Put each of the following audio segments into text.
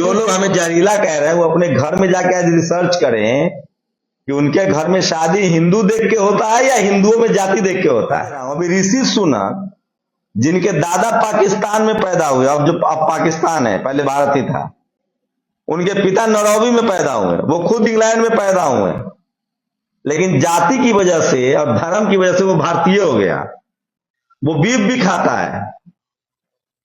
जो लोग हमें जहरीला कह रहे हैं वो अपने घर में जाके आज रिसर्च करें कि उनके घर में शादी हिंदू देख के होता है या हिंदुओं में जाति देख के होता है। अभी ऋषि सुनक जिनके दादा पाकिस्तान में पैदा हुए, अब पाकिस्तान है, पहले भारत ही था, उनके पिता नौरोबी में पैदा हुए, वो खुद इंग्लैंड में पैदा हुए, लेकिन जाति की वजह से और धर्म की वजह से वो भारतीय हो गया। वो बीफ भी खाता है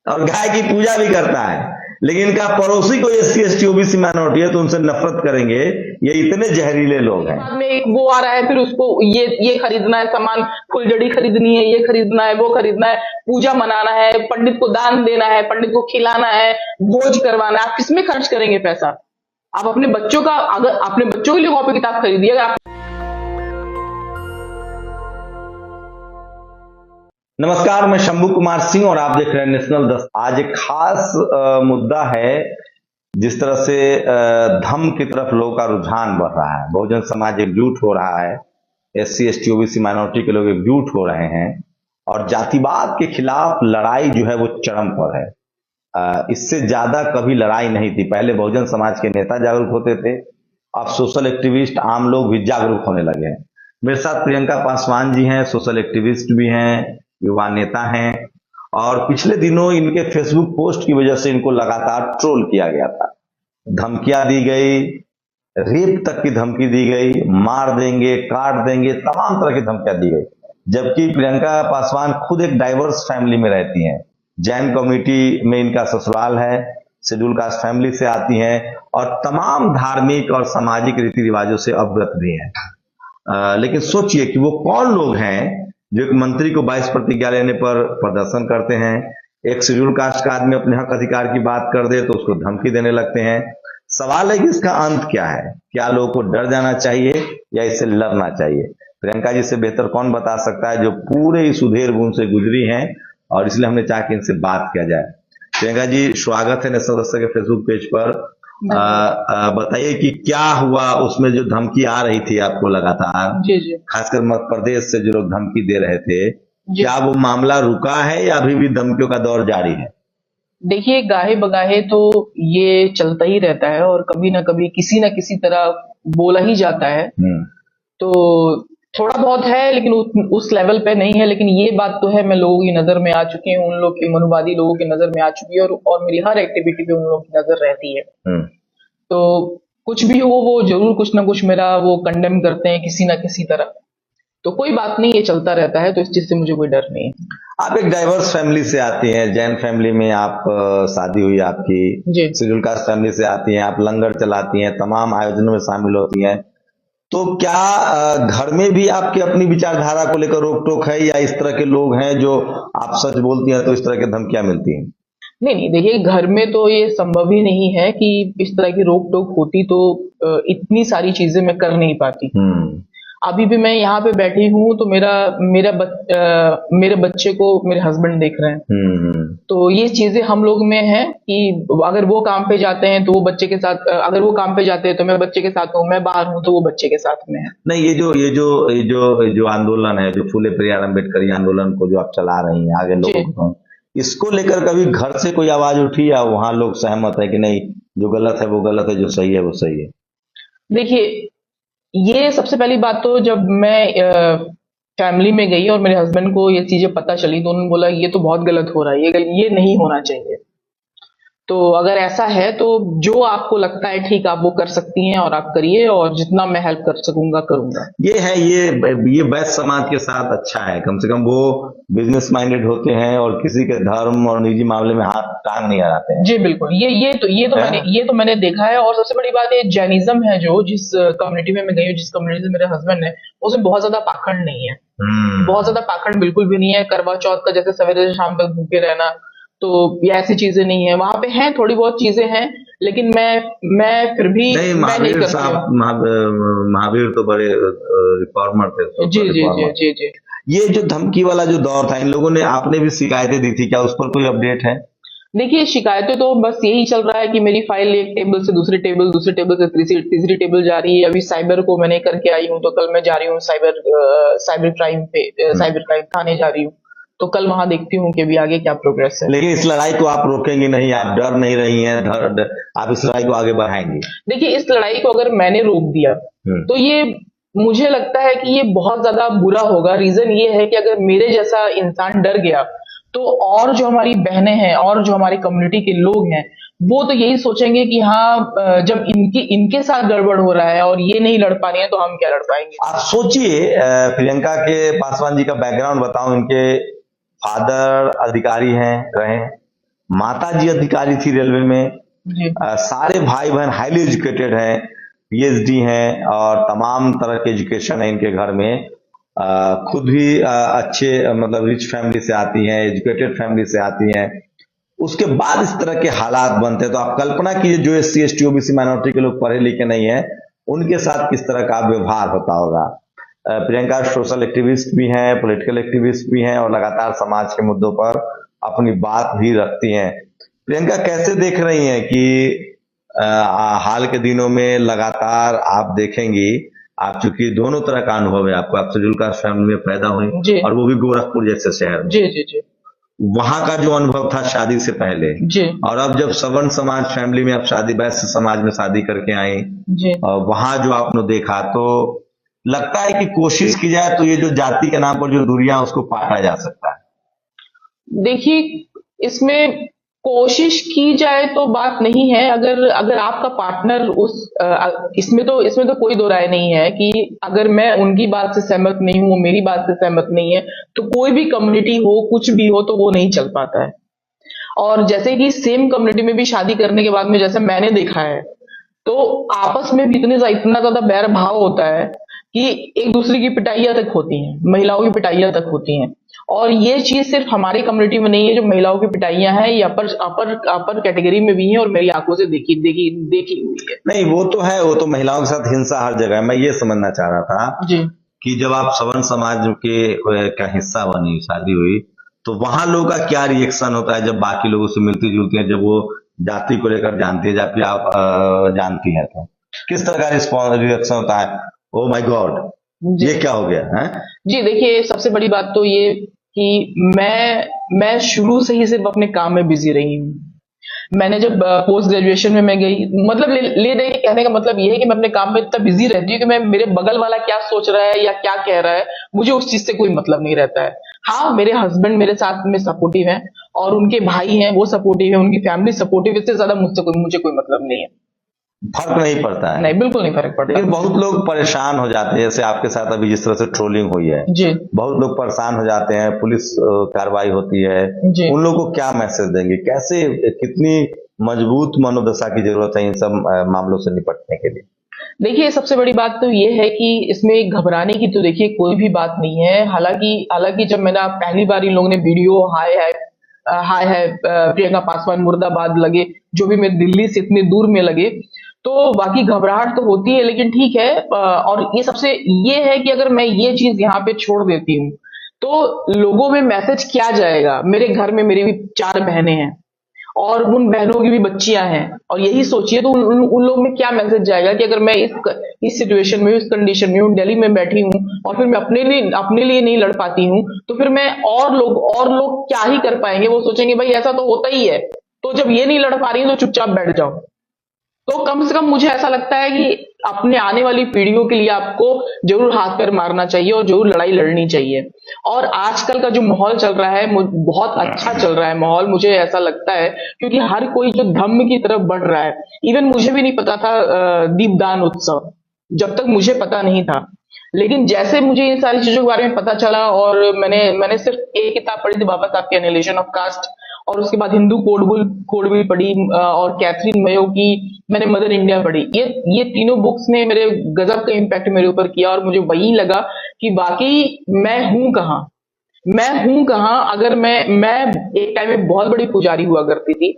और गाय की पूजा भी करता है, लेकिन इनका पड़ोसी को SC ST OBC माइनॉरिटी है तो उनसे नफरत करेंगे। ये इतने जहरीले लोग हैं। बाद में एक वो आ रहा है, फिर उसको ये खरीदना है, सामान फुलझड़ी खरीदनी है, ये खरीदना है, वो खरीदना है, पूजा मनाना है, पंडित को दान देना है, पंडित को खिलाना है, भोज करवाना है। आप किसमें खर्च करेंगे पैसा? आप अपने बच्चों का, अगर अपने बच्चों के लिए कॉपी किताब खरीदिए। अगर आप नमस्कार, मैं शंभू कुमार सिंह और आप देख रहे हैं नेशनल 10। आज एक खास मुद्दा है। जिस तरह से धर्म की तरफ लोगों का रुझान बढ़ रहा है, बहुजन समाज एकजुट हो रहा है, SC ST OBC माइनॉरिटी के लोग एकजुट हो रहे हैं और जातिवाद के खिलाफ लड़ाई जो है वो चरम पर है। इससे ज्यादा कभी लड़ाई नहीं थी। पहले बहुजन समाज के नेता जागरूक होते थे, अब सोशल एक्टिविस्ट आम लोग भी जागरूक होने लगे हैं। मेरे साथ प्रियंका पासवान जी हैं, सोशल एक्टिविस्ट भी हैं, युवा नेता हैं, और पिछले दिनों इनके फेसबुक पोस्ट की वजह से इनको लगातार ट्रोल किया गया था। धमकियां दी गई, रेप तक की धमकी दी गई, मार देंगे, काट देंगे, तमाम तरह की धमकियां दी गई। जबकि प्रियंका पासवान खुद एक डाइवर्स फैमिली में रहती हैं, जैन कम्युनिटी में इनका ससुराल है, शेड्यूल कास्ट फैमिली से आती हैं और तमाम धार्मिक और सामाजिक रीति रिवाजों से अवगत भी हैं। लेकिन सोचिए कि वो कौन लोग हैं जो एक मंत्री को 22 प्रतिज्ञा लेने पर प्रदर्शन करते हैं, एक शेड्यूल कास्ट का आदमी अपने हक अधिकार की बात कर दे तो उसको धमकी देने लगते हैं। सवाल है कि इसका अंत क्या है? क्या लोगों को डर जाना चाहिए या इससे लड़ना चाहिए? प्रियंका जी से बेहतर कौन बता सकता है जो पूरे इस उधेड़ बुन से गुजरी हैं, और इसलिए हमने चाहा कि इनसे बात किया जाए। प्रियंका जी, स्वागत है नेशनल दस के फेसबुक पेज पर। बताइए कि क्या हुआ उसमें, जो धमकी आ रही थी आपको लगातार, जी जी खासकर मध्य प्रदेश से जो लोग धमकी दे रहे थे, जी। क्या वो मामला रुका है या अभी भी धमकियों का दौर जारी है? देखिए, गाहे बगाहे तो ये चलता ही रहता है और कभी ना कभी किसी ना किसी तरह बोला ही जाता है। तो थोड़ा बहुत है, लेकिन उस लेवल पे नहीं है। लेकिन ये बात तो है, मैं लोगों की नजर में आ चुकी हूँ, उन लोग के मनुवादी लोगों की नजर में आ चुकी है, और मेरी हर एक्टिविटी पे उन लोगों की नजर रहती है। तो कुछ भी हो, वो जरूर कुछ ना कुछ मेरा वो कंडेम करते हैं किसी ना किसी तरह। तो कोई बात नहीं, ये चलता रहता है, तो इस चीज से मुझे कोई डर नहीं है। आप एक डाइवर्स फैमिली से आती हैं, जैन फैमिली में आप शादी हुई आपकी, जी। शेड्यूल कास्ट फैमिली से आती हैं, आप लंगर चलाती हैं, तमाम आयोजनों में शामिल होती हैं। तो क्या घर में भी आपकी अपनी विचारधारा को लेकर रोक टोक है या इस तरह के लोग हैं जो आप सच बोलती हैं तो इस तरह की धमकियां मिलती हैं? नहीं, देखिए, घर में तो ये संभव ही नहीं है कि इस तरह की रोक टोक होती तो इतनी सारी चीजें मैं कर नहीं पाती। अभी भी मैं यहाँ पे बैठी हूँ तो मेरे बच्चे को मेरे हस्बैंड देख रहे हैं। तो ये चीजें हम लोग में है कि अगर वो काम पे जाते हैं तो वो बच्चे के साथ, अगर वो काम पे जाते हैं तो मैं बच्चे के साथ हूँ, मैं बाहर हूँ तो वो बच्चे के साथ में है। नहीं, ये जो आंदोलन है, जो फूले पेरियार अम्बेडकरी आंदोलन को जो आप चला रही हैं आगे लोगों को, इसको लेकर कभी घर से कोई आवाज उठी या वहां लोग सहमत है कि नहीं, जो गलत है वो गलत है, जो सही है वो सही है? देखिए, ये सबसे पहली बात तो जब मैं फैमिली में गई और मेरे हस्बैंड को ये चीजें पता चली तो उन्होंने बोला ये तो बहुत गलत हो रहा है, ये नहीं होना चाहिए। तो अगर ऐसा है तो जो आपको लगता है ठीक, आप वो कर सकती हैं और आप करिए, और जितना मैं हेल्प कर सकूंगा करूंगा। ये वैश्य समाज के साथ अच्छा है, कम से कम वो बिजनेस माइंडेड होते हैं और किसी के धर्म और निजी मामले में हाथ टांग नहीं लगाते हैं। जी बिल्कुल, ये तो मैंने देखा है। और सबसे बड़ी बात है, जैनिज्म है जो, जिस कम्युनिटी में मैं गई हूँ, जिस कम्युनिटी से मेरे हस्बैंड है, उसमें बहुत ज्यादा पाखंड नहीं है। बहुत ज्यादा पाखंड बिल्कुल भी नहीं है। करवा चौथ का जैसे सवेरे से शाम तक भूखे रहना, तो ये ऐसी चीजें नहीं है। वहां पे हैं, थोड़ी बहुत चीजें हैं, लेकिन मैं फिर भी नहीं, मैं नहीं करती साहब, महावीर तो बड़े रिफॉर्मर थे। जी जी जी जी जी। ये जो धमकी वाला जो दौर था, इन लोगों ने, आपने भी शिकायतें दी थी, क्या उस पर कोई अपडेट है? देखिए, शिकायतें तो बस यही चल रहा है कि मेरी फाइल एक टेबल से दूसरे टेबल से तीसरी टेबल जा रही है। अभी साइबर को मैंने करके आई हूँ, तो कल मैं जा रही हूँ साइबर क्राइम थाने जा रही हूँ। तो कल वहां देखती हूँ कि अभी आगे क्या प्रोग्रेस है। लेकिन इस लड़ाई को आप रोकेंगी नहीं, आप डर नहीं रही हैं, आप इस लड़ाई को आगे बढ़ाएंगी। देखिए, इस लड़ाई को अगर मैंने रोक दिया तो ये मुझे लगता है कि ये बहुत ज्यादा बुरा होगा। रीजन ये है कि अगर मेरे जैसा इंसान डर गया तो और जो हमारी बहनें हैं और जो हमारी कम्युनिटी के लोग हैं वो तो यही सोचेंगे कि हाँ, जब इनके साथ गड़बड़ हो रहा है और ये नहीं लड़ पा रही है तो हम क्या लड़ पाएंगे। आप सोचिए, प्रियंका के पासवान जी का बैकग्राउंड बताऊं। इनके फादर अधिकारी हैं रहे, माता जी अधिकारी थी रेलवे में, जी सारे भाई बहन हाईली एजुकेटेड हैं, पीएचडी हैं और तमाम तरह के एजुकेशन है इनके घर में। खुद भी अच्छे मतलब रिच फैमिली से आती हैं, एजुकेटेड फैमिली से आती हैं। उसके बाद इस तरह के हालात बनते हैं तो आप कल्पना कीजिए जो एससी एसटी ओबीसी माइनॉरिटी के लोग पढ़े लिखे नहीं है उनके साथ किस तरह का व्यवहार होता होगा। प्रियंका सोशल एक्टिविस्ट भी हैं, पॉलिटिकल एक्टिविस्ट भी हैं और लगातार समाज के मुद्दों पर अपनी बात भी रखती हैं। प्रियंका, कैसे देख रही हैं कि हाल के दिनों में लगातार आप देखेंगी, आप चूंकि दोनों तरह का अनुभव है आपको, आप शेड्यूल कास्ट फैमिली में पैदा हुई और वो भी गोरखपुर जैसे शहर में। जी जी जी वहां का जो अनुभव था शादी से पहले जी और अब जब सवर्ण समाज फैमिली में आप शादी, वैश्य समाज में शादी करके आई, जी और वहां जो आपने देखा तो लगता है कि कोशिश की जाए तो ये जो जाति के नाम पर जो दूरियां उसको पाटा जा सकता है। देखिए, इसमें कोशिश की जाए तो बात नहीं है। अगर अगर आपका पार्टनर इसमें तो कोई दो राय नहीं है कि अगर मैं उनकी बात से सहमत नहीं हूं, वो मेरी बात से सहमत नहीं है, तो कोई भी कम्युनिटी हो, कुछ भी हो, तो वो नहीं चल पाता है। और जैसे कि सेम कम्युनिटी में भी शादी करने के बाद में जैसे मैंने देखा है, तो आपस में भी इतना ज्यादा बैर भाव होता है कि एक दूसरे की पिटाइयां तक होती हैं, महिलाओं की पिटाइयां तक होती हैं। और ये चीज सिर्फ हमारी कम्युनिटी में नहीं है, जो महिलाओं की पिटाइयां हैं ये अपर अपर अपर कैटेगरी में भी हैं और मेरी आंखों से देखी देखी देखी हुई है। नहीं, वो तो है, वो तो महिलाओं के साथ हिंसा हर जगह है। मैं ये समझना चाह रहा था जी कि जब आप सवर्ण समाज के का हिस्सा बनी, शादी हुई, तो वहां लोगों का क्या रिएक्शन होता है जब बाकी लोगों से मिलती जुलती हैं, जब वो जाति को लेकर जानती है, जबकि आप जानती हैं, तो किस तरह का रिस्पॉन्स रिएक्शन होता है? ओ माय गॉड, जी ये क्या हो गया है? जी देखिए, सबसे बड़ी बात तो ये कि मैं शुरू से ही सिर्फ अपने काम में बिजी रही हूँ। मैंने जब पोस्ट ग्रेजुएशन में मैं गई, मतलब ले दे कहने का मतलब ये है कि मैं अपने काम में इतना बिजी रहती हूँ कि मैं मेरे बगल वाला क्या सोच रहा है या क्या कह रहा है मुझे उस चीज से कोई मतलब नहीं रहता है। हाँ, मेरे हस्बैंड मेरे साथ में सपोर्टिव हैं और उनके भाई हैं वो सपोर्टिव है, उनकी फैमिली सपोर्टिव है, इससे ज्यादा मुझे कोई मतलब नहीं है। फर्क नहीं पड़ता है? नहीं, बिल्कुल नहीं फर्क पड़ता। लेकिन बहुत लोग परेशान हो जाते हैं, जैसे आपके साथ अभी जिस तरह से ट्रोलिंग हुई है, जी बहुत लोग परेशान हो जाते हैं, पुलिस कार्रवाई होती है, जी उन लोगों को क्या मैसेज देंगे? कैसे, कितनी मजबूत मनोदशा की जरूरत है इन सब मामलों से निपटने के लिए? देखिए, सबसे बड़ी बात तो ये है कि इसमें घबराने की तो देखिए कोई भी बात नहीं है। हालांकि हालांकि जब मैंने पहली बार इन लोगों ने वीडियो हाय है प्रियंका पासवान मुर्दाबाद लगे, जो भी मैं दिल्ली से इतने दूर में लगे, तो बाकी घबराहट तो होती है, लेकिन ठीक है। और ये सबसे ये है कि अगर मैं ये चीज यहाँ पे छोड़ देती हूँ तो लोगों में मैसेज क्या जाएगा। मेरे घर में मेरी भी 4 बहनें हैं और उन बहनों की भी बच्चियां हैं, और यही सोचिए तो उन लोग में क्या मैसेज जाएगा कि अगर मैं इस सिचुएशन में, इस कंडीशन में हूँ, दिल्ली में बैठी हूँ और फिर मैं अपने लिए नहीं लड़ पाती हूँ, तो फिर मैं और लोग क्या ही कर पाएंगे। वो सोचेंगे भाई ऐसा तो होता ही है, तो जब ये नहीं लड़ पा रही है तो चुपचाप बैठ जाओ। तो कम से कम मुझे ऐसा लगता है कि अपने आने वाली पीढ़ियों के लिए आपको जरूर हाथ पैर मारना चाहिए और जरूर लड़ाई लड़नी चाहिए। और आजकल का जो माहौल चल रहा है बहुत अच्छा चल रहा है माहौल, मुझे ऐसा लगता है, क्योंकि हर कोई जो धम्म की तरफ बढ़ रहा है। इवन मुझे भी नहीं पता था दीपदान उत्सव, जब तक मुझे पता नहीं था, लेकिन जैसे मुझे इन सारी चीजों के बारे में पता चला और मैंने सिर्फ एक किताब पढ़ी थी, बाबा साहब की एनिहिलेशन ऑफ कास्ट, और उसके बाद हिंदू कोड बिल पढ़ी और कैथरीन मयो की मैंने मदर इंडिया पढ़ी। ये तीनों बुक्स ने मेरे गजब का इम्पैक्ट मेरे ऊपर किया और मुझे वही लगा कि वाकई मैं हूं कहाँ। अगर मैं एक टाइम में बहुत बड़ी पुजारी हुआ करती थी,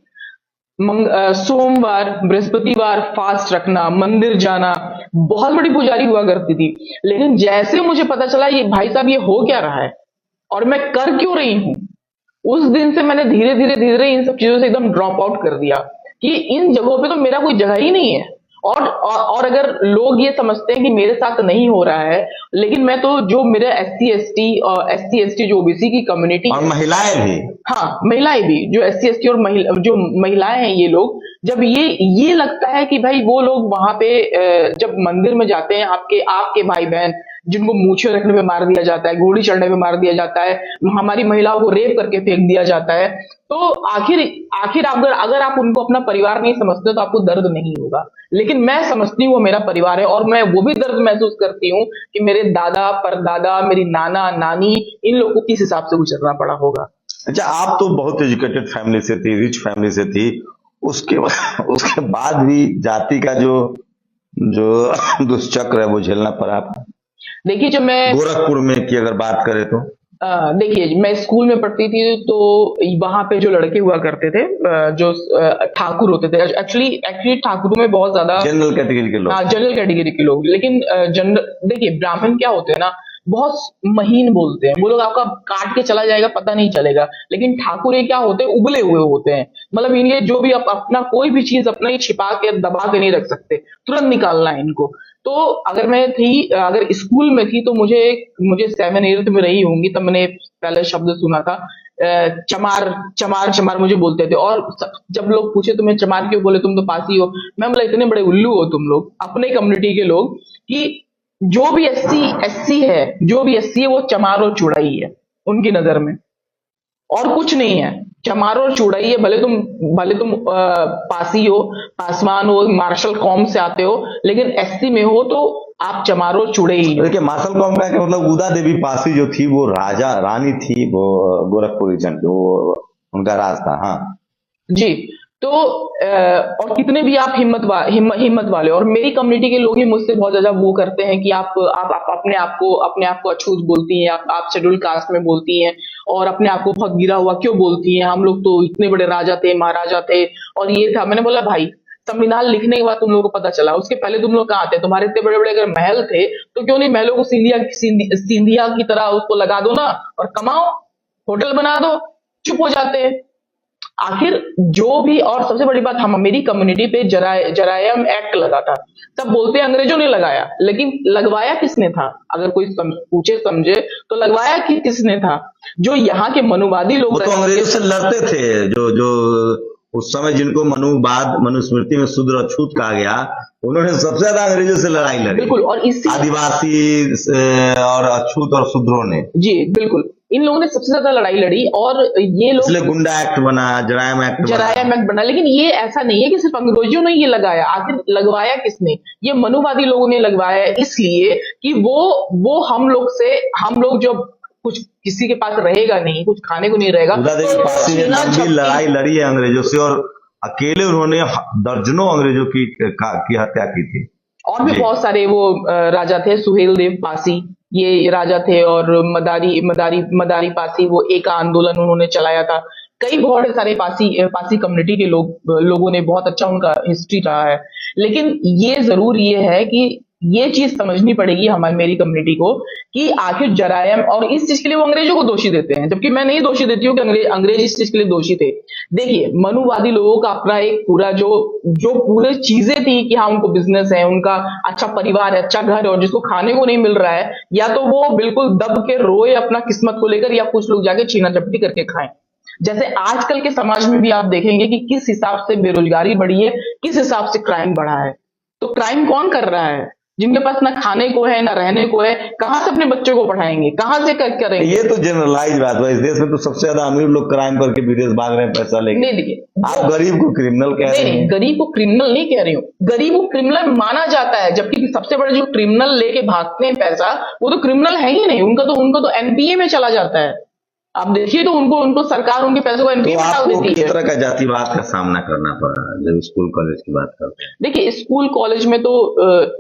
सोमवार बृहस्पतिवार फास्ट रखना, मंदिर जाना, बहुत बड़ी पुजारी हुआ करती थी। लेकिन जैसे मुझे पता चला ये भाई साहब ये हो क्या रहा है और मैं कर क्यों रही हूं, उस दिन से मैंने धीरे धीरे इन सब चीजों से एकदम ड्रॉप आउट कर दिया कि इन जगहों पे तो मेरा कोई जगह ही नहीं है और अगर लोग ये समझते हैं कि मेरे साथ नहीं हो रहा है, लेकिन मैं तो जो मेरे एससी एसटी जो ओबीसी की कम्युनिटी और है, महिलाएं भी। हाँ महिलाएं भी, जो एससी एसटी और जो महिलाएं हैं, ये लोग जब ये लगता है कि भाई वो लोग वहां पे जब मंदिर में जाते हैं, आपके आपके भाई बहन जिनको मूछें रखने पे मार दिया जाता है, घोड़ी चढ़ने पे मार दिया जाता है, हमारी महिलाओं को रेप करके फेंक दिया जाता है, तो आखिर आखिर अगर अगर आप उनको अपना परिवार नहीं समझते तो आपको दर्द नहीं होगा। लेकिन मैं समझती हूँ वो मेरा परिवार है, और मैं वो भी दर्द महसूस करती हूँ कि मेरे दादा परदादा, मेरी नाना नानी, इन लोगों को किस हिसाब से गुजरना पड़ा होगा। अच्छा, आप तो बहुत एजुकेटेड फैमिली से थी, रिच फैमिली से थी, उसके उसके बाद भी जाति का जो जो दुष्चक्र है वो झेलना पड़ा आपको। देखिए जब मैं गोरखपुर में की अगर बात करें तो देखिए मैं स्कूल में पढ़ती थी, तो वहां पे जो लड़के हुआ करते थे, जो ठाकुर होते थे, एक्चुअली एक्चुअली ठाकुरों में बहुत ज्यादा जनरल कैटेगरी के लोग। हाँ जनरल कैटेगरी के लोग, लेकिन जनरल देखिए ब्राह्मण क्या होते हैं ना, बहुत महीन बोलते हैं वो लोग, आपका काट के चला जाएगा पता नहीं चलेगा। लेकिन ठाकुर ये क्या होते हैं, उबले हुए होते हैं, मतलब इनके जो भी अपना कोई भी चीज अपना ही छिपा के दबा के नहीं रख सकते, तुरंत निकालना है इनको। तो अगर स्कूल में थी तो मुझे मुझे 7th 8th में रही होंगी, तब मैंने पहले शब्द सुना था, चमार चमार चमार मुझे बोलते थे, और जब लोग पूछे तुम्हें चमार क्यों बोले, तुम तो पासी हो, मैं बोला इतने बड़े उल्लू हो तुम लोग अपने कम्युनिटी के लोग, कि जो भी एससी है वो चमार और चुड़ाई है उनकी नजर में, और कुछ नहीं है। चमार और चुड़ाई है, भले तुम पासी हो, पासवान हो, मार्शल कॉम से आते हो, लेकिन एससी में हो तो आप चमार और चुड़ाई हो। देखिए मार्शल कॉम का मतलब उदा देवी पासी जो थी वो राजा रानी थी, वो गोरखपुर रीजन की, वो उनका राज था। हाँ जी। तो और कितने भी आप हिम्मत वाले, और मेरी कम्युनिटी के लोग ही मुझसे बहुत ज्यादा वो करते हैं कि आप अपने आप को अछूत बोलती हैं, आप शेड्यूल कास्ट में बोलती हैं, और अपने आप को बहुत गिरा हुआ क्यों बोलती हैं, हम लोग तो इतने बड़े राजा थे, महाराजा थे, और ये था। मैंने बोला भाई, संविधान लिखने के बाद तुम लोगों को पता चला, उसके पहले तुम लोग कहाँ थे? तुम्हारे इतने बड़े बड़े अगर महल थे तो क्यों नहीं महलों को सिंधिया की तरह उसको लगा दो ना, और कमाओ, होटल बना दो, चुप हो जाते हैं। आखिर जो भी, और सबसे बड़ी बात, हम मेरी कम्युनिटी पे जरायम एक्ट लगा था, सब बोलते हैं अंग्रेजों ने लगाया, लेकिन लगवाया किसने था? अगर कोई पूछे समझे तो लगवाया किसने था? जो यहाँ के मनुवादी लोग वो तो अंग्रेजों से लड़ते थे, जो जो उस समय जिनको मनुस्मृति में शूद्र अछूत कहा गया, उन्होंने सबसे ज्यादा अंग्रेजों से लड़ाई लड़ी। बिल्कुल, और इससे आदिवासी और अछूत और शूद्रों ने। जी बिल्कुल, इन लोगों ने सबसे ज्यादा लड़ाई लड़ी, और ये लोग इसलिए गुंडा एक्ट बना, जरायम एक्ट बना। लेकिन ये ऐसा नहीं है कि सिर्फ अंग्रेजों ने ये लगाया, आखिर लगवाया किसने? ये मनुवादी लोगों ने लगवाया, इसलिए कि वो हम लोग जो कुछ किसी के पास रहेगा नहीं, कुछ खाने को नहीं रहेगा, उदा देवी पासी ने लंबी लड़ाई लड़ी है अंग्रेजों से, और अकेले उन्होंने दर्जनों अंग्रेजों की हत्या की थी। और भी बहुत सारे वो राजा थे, सुहेल देव पासी ये राजा थे, और मदारी पासी, वो एक आंदोलन उन्होंने चलाया था। कई बहुत सारे पासी कम्युनिटी के लोगों ने, बहुत अच्छा उनका हिस्ट्री रहा है। लेकिन ये जरूर ये है कि ये चीज समझनी पड़ेगी मेरी कम्युनिटी को, कि आखिर जरायम, और इस चीज के लिए वो अंग्रेजों को दोषी देते हैं, जबकि मैं नहीं दोषी देती हूँ कि अंग्रेज इस चीज के लिए दोषी थे। देखिए मनुवादी लोगों का अपना एक पूरा जो पूरे चीजें थी कि हाँ उनको बिजनेस है, उनका अच्छा परिवार है, अच्छा घर है, और जिसको खाने को नहीं मिल रहा है, या तो वो बिल्कुल दब के रोए अपना किस्मत को लेकर, या कुछ लोग जाके छीना झपटी करके खाएं। जैसे आजकल के समाज में भी आप देखेंगे कि किस हिसाब से बेरोजगारी बढ़ी है, किस हिसाब से क्राइम बढ़ा है। तो क्राइम कौन कर रहा है? जिनके पास ना खाने को है ना रहने को है, कहां से अपने बच्चों को पढ़ाएंगे, कहां से करेंगे? ये तो जनरलाइज बात है, इस देश में तो सबसे ज्यादा अमीर लोग क्राइम करके विदेश भाग रहे हैं पैसा लेके। नहीं, देखिए आप गरीब को क्रिमिनल कह रहे हैं। गरीब को क्रिमिनल नहीं कह रही हूँ, गरीब को क्रिमिनल माना जाता है, जबकि सबसे बड़े जो क्रिमिनल लेके भागते हैं पैसा, वो तो क्रिमिनल है ही नहीं, उनका तो एनपीए में चला जाता है। आप देखिए तो उनको सरकार उनके पैसों को एनपीए में डाल देती है। किस तरह का जातिवाद का सामना करना पड़ा जब स्कूल कॉलेज की बात करते हैं? देखिए स्कूल कॉलेज में तो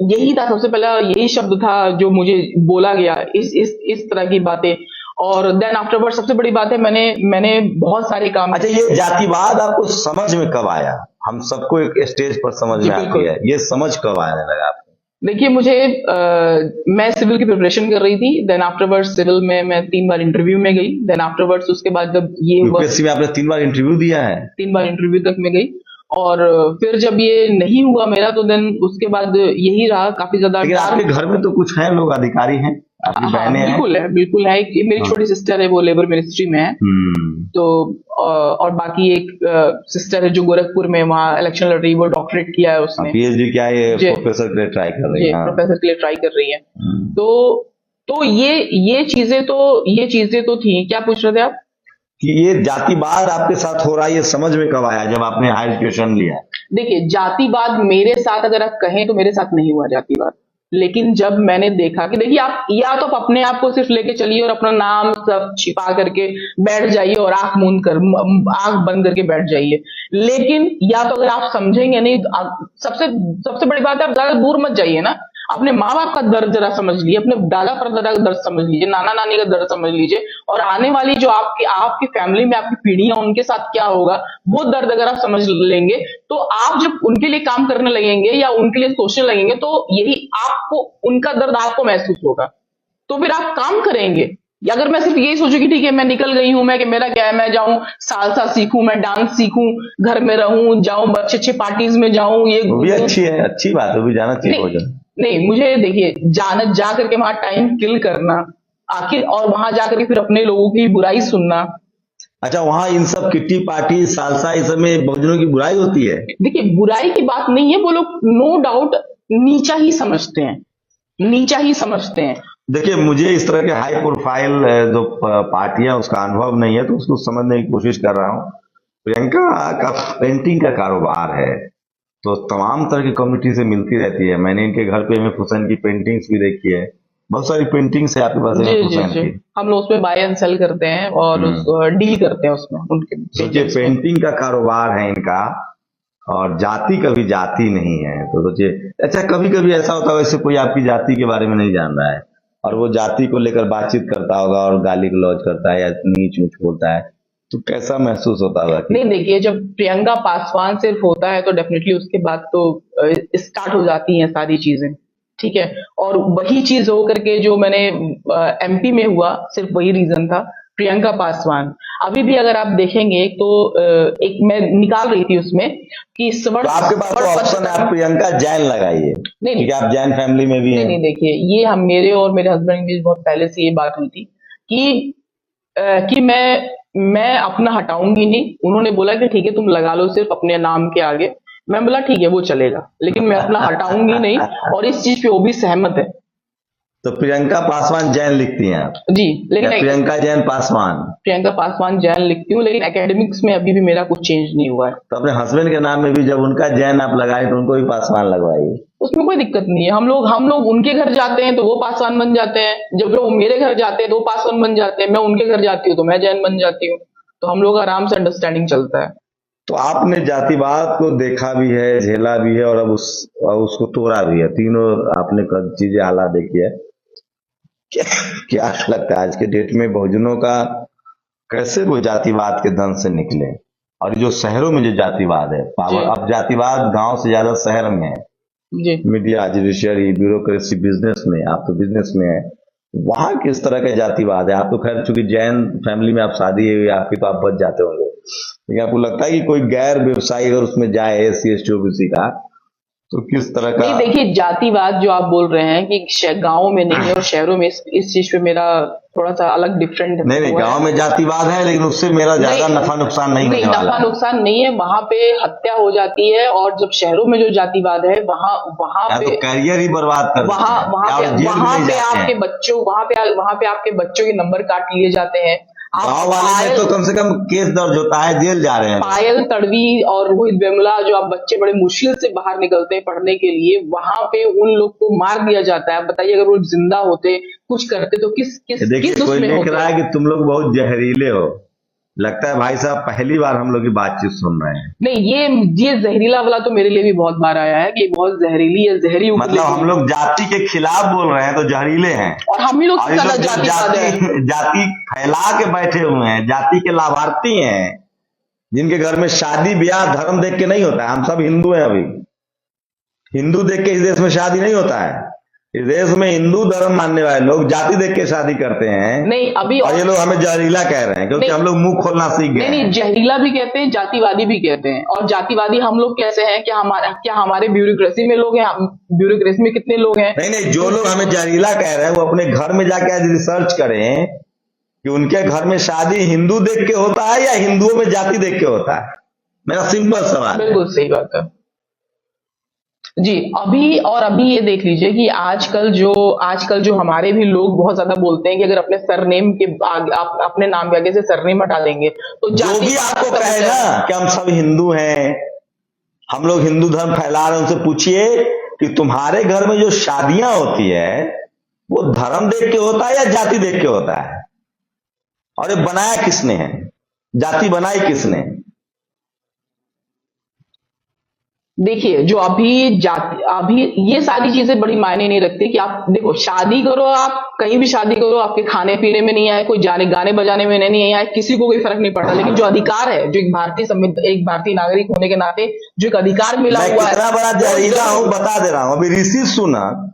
यही था, सबसे पहला यही शब्द था जो मुझे बोला गया, इस तरह की बातें। और देन आफ्टरवर्ड सबसे बड़ी बात है, मैंने बहुत सारे काम। अच्छा, ये जातिवाद आपको समझ में कब आया? हम सबको एक स्टेज पर समझ में आती है, ये समझ कब आने लगा आपको? देखिए मुझे मैं सिविल की प्रिपरेशन कर रही थी, देन आफ्टरवर्ड्स सिविल में मैं 3 बार इंटरव्यू में गई, देन आफ्टरवर्ड्स उसके बाद जब ये यूपीएससी में आपने 3 बार इंटरव्यू दिया है? 3 बार इंटरव्यू तक में गई, और फिर जब ये नहीं हुआ मेरा, तो देन उसके बाद यही रहा काफी ज्यादा लेकिन आपके घर में तो कुछ है, लोग अधिकारी हैं, आपकी हाँ, बहनें हैं। बिल्कुल है, बिल्कुल है। मेरी हाँ। छोटी सिस्टर है, वो लेबर मिनिस्ट्री में है। तो और बाकी एक सिस्टर है जो गोरखपुर में वहाँ इलेक्शन लड़ रही है, वो डॉक्टरेट किया है उसने, पीएचडी क्या है, ये जी प्रोफेसर के लिए ट्राई कर रही जी, है। हाँ। प्रोफेसर के लिए ट्राई कर रही है। हम्म। तो ये चीजें तो थी। क्या पूछ रहे थे आप? कि ये जातिवाद आपके साथ हो रहा है, ये समझ में कब आया जब आपने हायर एजुकेशन लिया? देखिए, जातिवाद मेरे साथ अगर आप कहें तो मेरे साथ नहीं हुआ जातिवाद। लेकिन जब मैंने देखा कि देखिए, आप या तो आप अपने आप को सिर्फ लेके चलिए और अपना नाम सब छिपा करके बैठ जाइए और आंख बंद करके बैठ जाइए। लेकिन या तो अगर आप समझेंगे नहीं तो सबसे सबसे बड़ी बात है, आप ज्यादा दूर मत जाइए ना। अपने माँ बाप का दर्द जरा समझ लीजिए, अपने दादा परदादा का दर्द समझ लीजिए, नाना नानी का दर्द समझ लीजिए, और आने वाली जो आपकी आपकी फैमिली में आपकी पीढ़ियां, उनके साथ क्या होगा, वो दर्द अगर आप समझ लेंगे, तो आप जब उनके लिए काम करने लगेंगे या उनके लिए सोचने लगेंगे, तो यही आपको, उनका दर्द आपको महसूस होगा। तो फिर आप काम करेंगे। या अगर मैं सिर्फ यही सोचूं कि ठीक है, मैं निकल गई हूं, मैं कि मेरा क्या है, मैं जाऊं सालसा सीखूं, मैं डांस सीखूं, घर में रहूं, जाऊं अच्छे अच्छे पार्टीज में जाऊं, ये वो भी अच्छी है, अच्छी बात है, वो भी जाना चाहिए नहीं, भोजन। नहीं, मुझे देखिए, जा करके वहां टाइम किल करना, आखिर, और वहां जाकर के फिर अपने लोगों की बुराई सुनना। अच्छा, वहाँ इन सब किट्टी पार्टी सालसा इस सब में भोजनों की बुराई होती है? देखिए, बुराई की बात नहीं है, वो लोग नो डाउट नीचा ही समझते हैं, नीचा ही समझते हैं। देखिए, मुझे इस तरह के हाई प्रोफाइल जो पार्टियां, उसका अनुभव नहीं है, तो उसको समझने की कोशिश कर रहा हूँ। प्रियंका का पेंटिंग का कारोबार है, तो तमाम तरह की कम्युनिटी से मिलती रहती है। मैंने इनके घर पे एम एफ हुसैन की पेंटिंग्स भी देखी है, बहुत सारी पेंटिंग्स है आपके पास एम जी एफ जी हुसैन जी, की। हम लोग उसमें बाय एंड सेल करते हैं और डील करते हैं उसमें, उनके सोचिए, paintings में। पेंटिंग का कारोबार है इनका, और जाति कभी जाति नहीं है, तो सोचिए। अच्छा, कभी कभी ऐसा होता है, वैसे कोई आपकी जाति के बारे में नहीं जान रहा है और वो जाति को लेकर बातचीत करता होगा और गाली गलौज करता है या नीच ऊंच बोलता है, तो कैसा महसूस होता होगा कि? नहीं, देखिए, जब प्रियंका पासवान सिर्फ होता है तो डेफिनेटली उसके बाद तो स्टार्ट हो जाती हैं सारी चीजें, ठीक है। और वही चीज हो करके जो मैंने एमपी में हुआ, सिर्फ वही रीजन था, प्रियंका पासवान। अभी भी अगर आप देखेंगे तो एक मैं निकाल रही थी उसमें कि तो आपके पास तो ऑप्शन है, आप प्रियंका जैन लगाइए, नहीं, क्योंकि आप जैन फैमिली में भी हैं। नहीं, देखिए, ये हम, मेरे और मेरे हस्बैंड के बीच बहुत पहले से ये बात हुई थी कि मैं अपना हटाऊंगी नहीं। उन्होंने बोला कि ठीक है, तुम लगा लो सिर्फ अपने नाम के आगे। मैं बोला ठीक है, वो चलेगा, लेकिन मैं अपना हटाऊंगी नहीं, और इस चीज पे वो भी सहमत है। तो प्रियंका पासवान जैन लिखती हैं आप? जी, लेकिन या प्रियंका जैन पासवान? प्रियंका पासवान जैन लिखती हूँ, लेकिन एकेडमिक्स में अभी भी मेरा कुछ चेंज नहीं हुआ है। तो अपने हस्बैंड के नाम में भी जब उनका जैन आप लगाए तो उनको भी पासवान लगवाइए। उसमें कोई दिक्कत नहीं है। हम लोग उनके घर जाते हैं तो वो पासवान बन जाते हैं, जब वो मेरे घर जाते हैं तो वो पासवान बन जाते हैं, मैं उनके घर जाती हूँ तो मैं जैन बन जाती हूँ। तो हम लोग आराम से अंडरस्टैंडिंग चलता है। तो आपने जातिवाद को देखा भी है, झेला भी है, और अब उसको तोड़ा भी है, तीनों आपने चीजें आला देखी है। क्या लगता है आज के डेट में बहुजनों का कैसे वो जातिवाद के दंश से निकले? और जो शहरों में जो जातिवाद है, अब जातिवाद गांव से ज्यादा शहर में है। जी, मीडिया, जुडिशियरी, ब्यूरोक्रेसी, बिजनेस में, आप तो बिजनेस में है, वहां किस तरह का जातिवाद है? आप तो खैर चूंकि जैन फैमिली में आप शादी है आपकी, तो आप बच जाते होंगे, लेकिन आपको लगता है कि कोई गैर व्यवसायी अगर उसमें जाए, एससी एसटी ओबीसी का, तो किस तरह का? नहीं, देखिए, जातिवाद जो आप बोल रहे हैं कि गांव में नहीं है और शहरों में, इस चीज पे मेरा थोड़ा सा अलग डिफरेंट नहीं, गांव में जातिवाद है, लेकिन उससे मेरा ज्यादा नफा नुकसान नहीं होने वाला नफा है। नुकसान नहीं है, वहां पे हत्या हो जाती है। और जब शहरों में जो जातिवाद है, वहां या पे तो कैरियर ही बर्बाद कर देते हैं, या जेल में जाते हैं। वहां पे आपके बच्चों के नंबर काट लिए जाते हैं। गाँव वाले में तो कम से कम केस दर्ज होता है, जेल जा रहे हैं। पायल तड़वी और रोहित वेमुला, जो आप बच्चे बड़े मुश्किल से बाहर निकलते हैं पढ़ने के लिए, वहां पे उन लोग को मार दिया जाता है। आप बताइए, अगर वो जिंदा होते, कुछ करते, तो किस देखिए, कोई लिख रहा है कि तुम लोग बहुत जहरीले हो। लगता है भाई साहब पहली बार हम लोग की बातचीत सुन रहे हैं। नहीं, ये जहरीला वाला तो मेरे लिए भी बहुत बार आया है कि बहुत जहरीली है, जहरी मतलब हम लोग जाति के खिलाफ बोल रहे हैं तो जहरीले हैं, और हम ही लोग और ये लोग जाति फैला के बैठे हुए हैं, जाति के लाभार्थी हैं, जिनके घर में शादी ब्याह धर्म देख के नहीं होता है। हम सब हिंदू हैं, अभी हिंदू देख के इस देश में शादी नहीं होता है। इस देश में हिंदू धर्म मानने वाले लोग जाति देख के शादी करते हैं, नहीं अभी और ये लोग हमें जहरीला कह रहे हैं, क्योंकि नहीं, हम लोग मुंह खोलना सीख गए नहीं हैं। जहरीला भी कहते हैं, जातिवादी भी कहते हैं। और जातिवादी हम लोग कैसे हैं? क्या हमारे ब्यूरोक्रेसी में लोग हैं? ब्यूरोक्रेसी में कितने लोग हैं? नहीं, जो लोग हमें जहरीला कह रहे हैं वो अपने घर में जाके आज रिसर्च करें कि उनके घर में शादी हिंदू देख के होता है या हिंदुओं में जाति देख के होता है। मेरा सिंपल सवाल है। बिल्कुल सही बात है जी। अभी ये देख लीजिए कि आजकल जो हमारे भी लोग बहुत ज्यादा बोलते हैं कि अगर अपने सरनेम के आगे आप अपने नाम के आगे से सरनेम हटा देंगे तो जो भी आपको कहे ना कि हम सब हिंदू हैं, हम लोग हिंदू धर्म फैला रहे हैं, उनसे पूछिए कि तुम्हारे घर में जो शादियां होती है वो धर्म देख के होता है या जाति देख के होता है? और ये बनाया किसने है? जाति बनाई किसने? देखिए जो अभी ये सारी चीजें बड़ी मायने नहीं रखती कि आप देखो शादी करो, आप कहीं भी शादी करो, आपके खाने पीने में नहीं आए, कोई गाने बजाने में नहीं आए, किसी को कोई फर्क नहीं पड़ता। लेकिन जो अधिकार है, जो एक भारतीय नागरिक होने के नाते जो एक अधिकार मिला हुआ है, कितना बड़ा जहरीला हूं बता दे रहा हूं। अभी ऋषि सुनक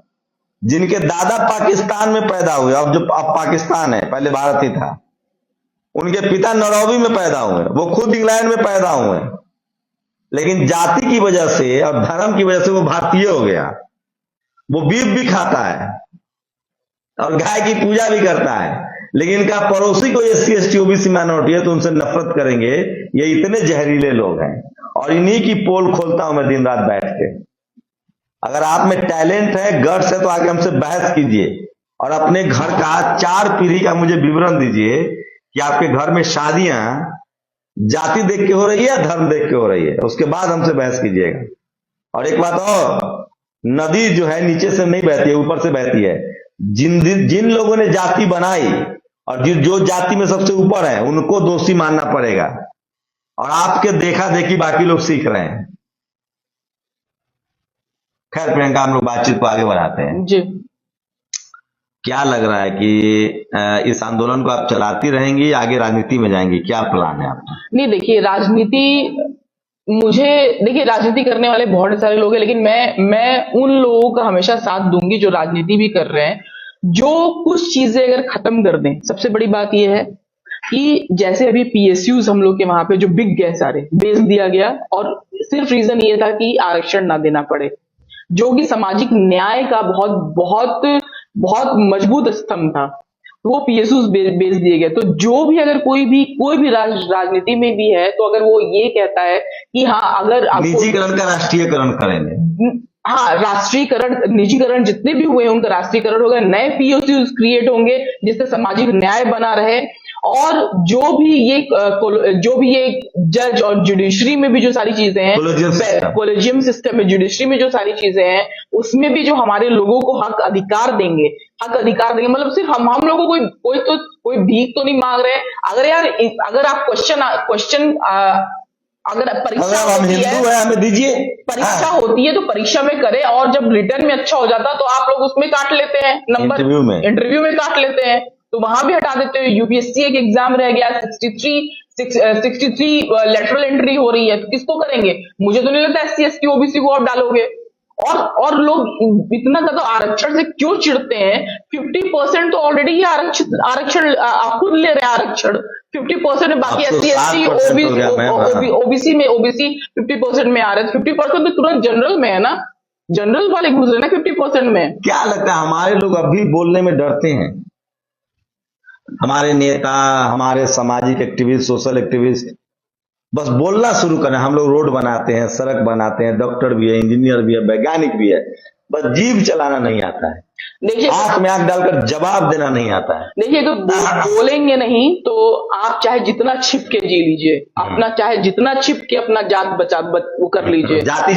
जिनके दादा पाकिस्तान में पैदा हुए, अब पाकिस्तान है, पहले भारत ही था, उनके पिता नौरोबी में पैदा हुए, वो खुद इंग्लैंड में पैदा हुए, लेकिन जाति की वजह से और धर्म की वजह से वो भारतीय हो गया। वो बीफ भी खाता है और गाय की पूजा भी करता है, लेकिन इनका पड़ोसी को SC ST OBC माइनॉरिटी है तो उनसे नफरत करेंगे। ये इतने जहरीले लोग हैं और इन्हीं की पोल खोलता हूं मैं दिन रात बैठ के। अगर आप में टैलेंट है, गट्स है, तो आगे हमसे बहस कीजिए और अपने घर का 4 पीढ़ी का मुझे विवरण दीजिए कि आपके घर में शादियां जाति देख के हो रही है, धर्म देख के हो रही है, उसके बाद हमसे बहस कीजिएगा। और एक बात और, नदी जो है नीचे से नहीं बहती है, ऊपर से बहती है। जिन लोगों ने जाति बनाई और जो जाति में सबसे ऊपर है उनको दोषी मानना पड़ेगा, और आपके देखा देखी बाकी लोग सीख रहे हैं। खैर प्रियंका, हम लोग बातचीत को आगे बढ़ाते हैं जी। क्या लग रहा है कि इस आंदोलन को आप चलाती रहेंगी, आगे राजनीति में जाएंगी, क्या प्लान है आपका? नहीं देखिए राजनीति करने वाले बहुत सारे लोग हैं, लेकिन मैं उन लोगों का हमेशा साथ दूंगी जो राजनीति भी कर रहे हैं, जो कुछ चीजें अगर खत्म कर दें। सबसे बड़ी बात यह है कि जैसे अभी PSUs हम लोग के वहां पे जो बिक गए, सारे बेच दिया गया, और सिर्फ रीजन ये था कि आरक्षण ना देना पड़े, जो कि सामाजिक न्याय का बहुत बहुत बहुत मजबूत स्तंभ था, वो PSUs बेच दिए गए। तो जो भी अगर कोई भी राजनीति में भी है, तो अगर वो ये कहता है कि हाँ अगर निजीकरण का राष्ट्रीयकरण करेंगे, हाँ निजीकरण जितने भी हुए उनका राष्ट्रीयकरण होगा, नए PSUs क्रिएट होंगे जिससे सामाजिक न्याय बना रहे, और जो भी ये जज और जुडिशरी में भी जो सारी चीजें हैं, कोलेजियम सिस्टम में जुडिशरी में जो सारी चीजें हैं, उसमें भी जो हमारे लोगों को हक अधिकार देंगे, मतलब सिर्फ हम लोगों को कोई भीख तो नहीं मांग रहे। अगर आप क्वेश्चन अगर परीक्षा होती है, हमें दीजिए, परीक्षा होती है तो परीक्षा में करें, और जब रिटर्न में अच्छा हो जाता तो आप लोग उसमें काट लेते हैं नंबर, इंटरव्यू में काट लेते हैं, तो वहां भी हटा देते हैं। UPSC एक एग्जाम रह गया, 63 लेटरल एंट्री हो रही है, तो किसको करेंगे? मुझे तो नहीं लगता SC ST OBC को आप डालोगे। और लोग इतना ज्यादा आरक्षण से क्यों चिढ़ते हैं? 50% तो ऑलरेडी ये आरक्षण आप खुद ले रहे हैं, आरक्षण 50% में, बाकी SC ST OBC में 50% में आ रहे हैं, 50% तो तुरंत जनरल में है ना, जनरल वाले घुस रहे हैं ना 50% में। क्या लगता है हमारे लोग अभी बोलने में डरते हैं? हमारे नेता, हमारे सामाजिक एक्टिविस्ट, सोशल एक्टिविस्ट बस बोलना शुरू करें, हम लोग रोड बनाते हैं, सड़क बनाते हैं, डॉक्टर भी है, इंजीनियर भी है, वैज्ञानिक भी है, बस जीभ चलाना नहीं आता है, देखिए आंख में आंख डालकर जवाब देना नहीं आता है। देखिए अगर बोलेंगे नहीं तो आप चाहे जितना छिप के जी लीजिए, अपना चाहे जितना छिप के अपना वो कर लीजिए, जाति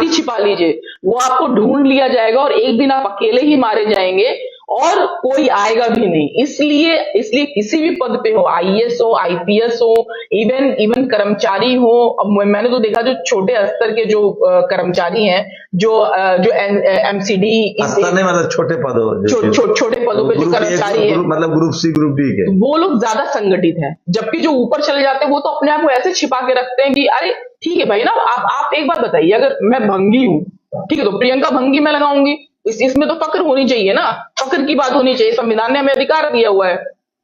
छिपा लीजिए, वो आपको ढूंढ लिया जाएगा और एक दिन आप अकेले ही मारे जाएंगे और कोई आएगा भी नहीं। इसलिए किसी भी पद पे हो, IAS हो, IPS हो, इवन कर्मचारी हो, अब मैंने तो देखा जो छोटे स्तर के जो कर्मचारी हैं, जो MCD मतलब छोटे पदों छोटे पदों पे जो कर्मचारी है, मतलब ग्रुप C ग्रुप D के, वो लोग ज्यादा संगठित हैं, जबकि जो ऊपर चले जाते हैं वो तो अपने आप को ऐसे छिपा के रखते हैं कि अरे ठीक है भाई ना, आप एक बात बताइए, अगर मैं भंगी हूं, ठीक है, तो प्रियंका भंगी मैं लगाऊंगी, इसमें तो फक्र होनी चाहिए ना, फक्र की बात होनी चाहिए। संविधान ने हमें अधिकार दिया हुआ है।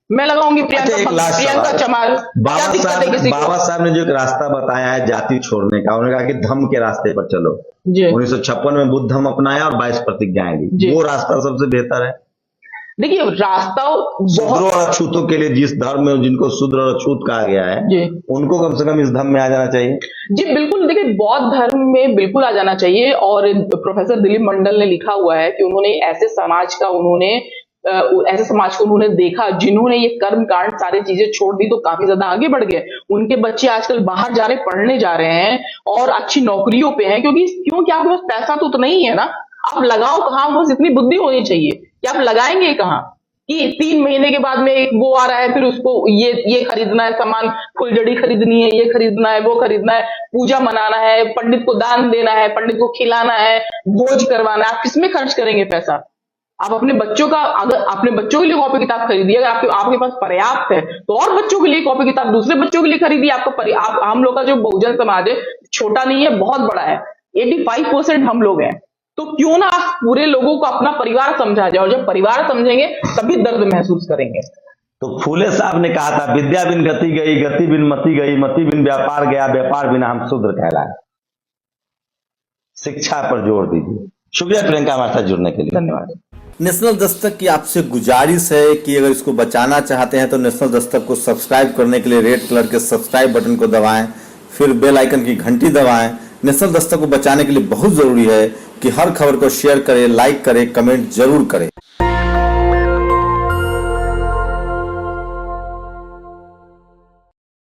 मैं लगाऊंगी प्रियंका चमार, क्या दिक्कत है किसी को? बाबा साहब ने जो एक रास्ता बताया है जाति छोड़ने का, उन्होंने कहा कि धम्म के रास्ते पर चलो। 1956 में बुद्ध धम्म अपनाया और 22 प्रतिज्ञाएं दी। वो रास्ता सबसे बेहतर है। देखिए रास्ता शूद्रों और अछूतों के लिए, जिस धर्म में जिनको शूद्र और अछूत कहा गया है, उनको कम से कम इस धर्म में आ जाना चाहिए। जी बिल्कुल, देखिए बौद्ध धर्म में बिल्कुल आ जाना चाहिए। और प्रोफेसर दिलीप मंडल ने लिखा हुआ है कि उन्होंने ऐसे समाज को उन्होंने देखा जिन्होंने ये कर्म कांड सारी चीजें छोड़ दी तो काफी ज्यादा आगे बढ़ गए। उनके बच्चे आजकल बाहर जा रहे, पढ़ने जा रहे हैं और अच्छी नौकरियों पे हैं, क्योंकि आपके पास पैसा तो उतना ही है ना, आप लगाओ कहाँ, बस इतनी बुद्धि होनी चाहिए कि आप लगाएंगे कहाँ। कि 3 महीने के बाद में एक वो आ रहा है, फिर उसको ये खरीदना है सामान, फुलझड़ी खरीदनी है, ये खरीदना है, वो खरीदना है, पूजा मनाना है, पंडित को दान देना है, पंडित को खिलाना है, भोज करवाना है। आप किसमें खर्च करेंगे पैसा? आप अपने बच्चों का, अगर अपने बच्चों के लिए कॉपी किताब खरीदिए, अगर आपके पास पर्याप्त है तो और बच्चों के लिए कॉपी किताब दूसरे बच्चों के लिए खरीदिए। आपको हम लोग का जो बहुजन समाज है छोटा नहीं है, बहुत बड़ा है। 85% हम लोग हैं, तो क्यों ना आप पूरे लोगों को अपना परिवार समझा जाए, और जब परिवार समझेंगे तभी दर्द महसूस करेंगे। तो फूले साहब ने कहा था, विद्या बिन गति गई, गति बिन मति गई, मति बिन व्यापार गया, व्यापार बिना हम शूद्र कहलाए। शिक्षा पर जोर दीजिए। शुक्रिया प्रियंका हमारे साथ जुड़ने के लिए, धन्यवाद। नेशनल दस्तक की आपसे गुजारिश है कि अगर इसको बचाना चाहते हैं तो नेशनल दस्तक को सब्सक्राइब करने के लिए रेड कलर के सब्सक्राइब बटन को दबाएं, फिर बेल आइकन की घंटी दबाएं। नेशनल दस्तक को बचाने के लिए बहुत जरूरी है कि हर खबर को शेयर करें, लाइक करें, कमेंट जरूर करें।